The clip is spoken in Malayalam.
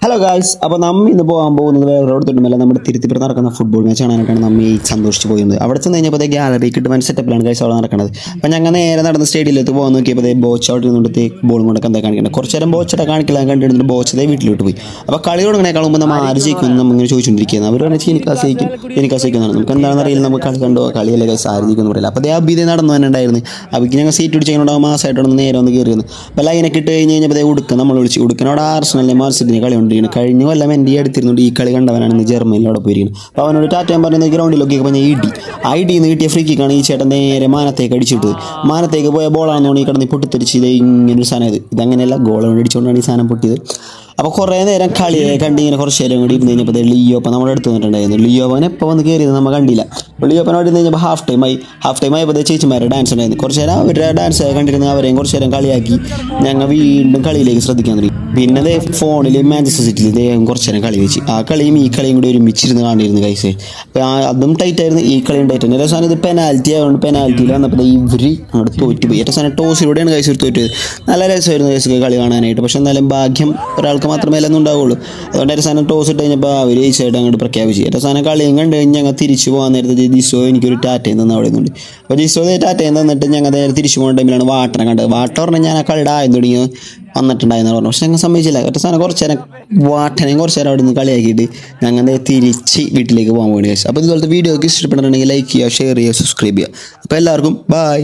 ഹലോ ഗായ്സ്, അപ്പോൾ നമ്മൾ ഇന്ന് പോകാൻ പോകുന്നത് വേറെ എവിടത്തോട്ടുമല്ല, നമ്മുടെ തിരുത്തിപ്പുറം നടക്കുന്ന ഫുട്ബോൾ മാച്ച് കാണാനായിട്ടാണ് നമ്മൾ ഈ സന്തോഷിച്ച് പോയിരുന്നത്. അവിടെ ചെന്ന് കഴിഞ്ഞപ്പോൾ ഗാലറി കിട്ടുവാൻ സെറ്റപ്പിലാണ് ഗൈസ് അവിടെ നടക്കുന്നത്. അപ്പോൾ ഞങ്ങൾ നേരെ നടന്ന സ്റ്റേഡിയത്തിലേക്ക് പോകാൻ നോക്കിയപ്പോൾ ബോച്ച് അവിടെ നിന്നുകൊണ്ട് ബോളും കൊണ്ടൊക്കെ എന്താ കാണിക്കുന്നത്. കുറച്ച് നേരം ബോച്ചയുടെ കാണിക്കാൻ കണ്ടിരുന്നത് ബോച്ചതേ വീട്ടിലോട്ട് പോയി. അപ്പോൾ കളി തുടങ്ങണേക്കാൾ മുമ്പ് നമ്മൾ ആര് ജയിക്കുമെന്ന് നമ്മളിങ്ങനെ ചോദിച്ചുകൊണ്ടിരിക്കുന്നത്. അവർ പറഞ്ഞാൽ എനിക്ക് അസഹിക്കുന്നതാണ്. നമുക്ക് എന്താണെന്ന് അറിയില്ല, നമുക്ക് കളി കണ്ടോ കളിയല്ലേ ഗൈസ്, ആര് ജയിക്കുമെന്ന് പറയില്ല. അപ്പോൾ അഭിതേ നടന്നു തന്നെ ഉണ്ടായിരുന്നു. അവിക്ക് ഞങ്ങൾ സീറ്റ് പിടിച്ചുകൊണ്ടാകും മാസമായിട്ടൊന്ന് നേരെ വന്ന് കയറിയിരുന്നു. അപ്പോൾ ലൈനൊക്കെ ഇട്ട് കഴിഞ്ഞ് കഴിഞ്ഞപ്പോൾ ഉടുക്കുക നമ്മൾ വിളിച്ചു. ഉടുക്കനോട് ആർസണലിനെ മാർസിറ്റിനെ കളി കൊണ്ടിരിക്കുന്നു. കഴിഞ്ഞ കൊല്ലം എൻ്റെ എടുത്തിരുന്നുണ്ട് ഈ കളി കണ്ടവനാണ് ജർമ്മനിയിലൂടെ പോയിരിക്കുന്നത്. അപ്പോൾ അവനോട് ടാറ്റയും പറയുന്നത് ഗ്രൗണ്ടിലൊക്കെ പറഞ്ഞാൽ ഐഡിയിൽ നിന്ന് കിട്ടിയ ഫ്രീ കിക്കാണ് ഈ ചേട്ടൻ നേരെ മാനത്തേക്ക് അടിച്ചിട്ടത്. മാനത്തേക്ക് പോയ ബോളാണെന്ന് തോന്നി കിടന്ന് പൊട്ടിത്തെറിച്ച് ഇങ്ങനൊരു സാധനം ഇതങ്ങനെയല്ല, ഗോൾ അടിച്ചുകൊണ്ടാണ് ഈ സാധനം പൊട്ടിയത്. അപ്പോൾ കുറേ നേരം കളിയെ കണ്ട് ഇങ്ങനെ കുറച്ച് നേരം കൂടി ഇരുന്ന് കഴിഞ്ഞപ്പോൾ ലിയോപ്പൻ നമ്മുടെ അടുത്ത് വന്നിട്ടുണ്ടായിരുന്നു. ലിയോപ്പൻ എപ്പോൾ വന്ന് കയറിയത് നമ്മൾ കണ്ടില്ല. ലിയോപ്പനോട് ഇരുന്ന് കഴിഞ്ഞപ്പോൾ ഹാഫ് ടൈം ആയപ്പോൾ ചേച്ചിമാരുടെ ഡാൻസ് ഉണ്ടായിരുന്നു. കുറച്ച് നേരം അവരുടെ ഡാൻസ് കണ്ടിരുന്ന അവരെയും കുറച്ച് നേരം കളിയാക്കി ഞങ്ങൾ വീണ്ടും കളിയിലേക്ക് ശ്രദ്ധിക്കാൻ തുടങ്ങി. പിന്നെ അതേ ഫോണിൽ മാഞ്ചസ്റ്റർ സിറ്റിയിൽ ഇദ്ദേഹം കുറച്ച് നേരം കളി വെച്ച് ആ കളിയും ഈ കളിയും കൂടി ഒരുമിച്ചിരുന്ന് കാണിയിരുന്നു ഗൈസ്. അതും ടൈറ്റായിരുന്നു, ഈ കളിയും ടൈറ്റായിരുന്നു. എല്ലാ സാധനം ഇത് പെനാൽറ്റി ആയതുകൊണ്ട് പെനാൽറ്റിയിൽ വന്നപ്പോൾ ഇവർ അങ്ങോട്ട് തോറ്റുപോയി. ഏറ്റവും സാധനം ടോസിലൂടെയാണ് ഗൈസ് തോറ്റത്. നല്ല രസമായിരുന്നു ഗൈസ് കളി കാണാനായിട്ട്. പക്ഷെ എന്നാലും ഭാഗ്യം ഒരാൾക്ക് മാത്രമേ എല്ലാം ഉണ്ടാവുള്ളൂ. അതുകൊണ്ട് ഒരു സാധനം ടോസ് ഇട്ട് കഴിഞ്ഞപ്പോൾ അവർ ജയിച്ചായിട്ട് അങ്ങോട്ട് പ്രഖ്യാപിച്ചു. ഏറ്റവും സാധനം കളിയും കണ്ട് കഴിഞ്ഞ് ഞങ്ങൾ തിരിച്ചു പോകാൻ നേരത്തെ ജിസോ എനിക്കൊരു ടാറ്റയും തന്നെ അവിടെ നിന്നുണ്ട്. അപ്പോൾ ജിസോ ടാറ്റയും തന്നിട്ട് ഞങ്ങൾ നേരെ തിരിച്ചു പോകുന്ന ടൈമിലാണ് വാട്ടനെ കണ്ടത്. വാട്ട പറഞ്ഞാൽ ഞാൻ ആ കളിയുടെ ആയം തുടങ്ങി വന്നിട്ടുണ്ടായെന്ന് പറഞ്ഞു. പക്ഷെ ഞങ്ങൾ സമ്മതിച്ചില്ല. ഒറ്റ സാധനം കുറച്ച് നേരം വാട്ടനെയും കുറച്ച് നേരം അവിടെ നിന്ന് കളിയാക്കിയിട്ട് ഞങ്ങൾ തിരിച്ച് വീട്ടിലേക്ക് പോകാൻ വേണ്ടി കഴിച്ചു. അപ്പോൾ ഇതുപോലത്തെ വീഡിയോ ഒക്കെ ഇഷ്ടപ്പെട്ടിട്ടുണ്ടെങ്കിൽ ലൈക്ക് ചെയ്യുക, ഷെയർ ചെയ്യുക, സബ്സ്ക്രൈബ് ചെയ്യുക. അപ്പോൾ എല്ലാവർക്കും ബൈ.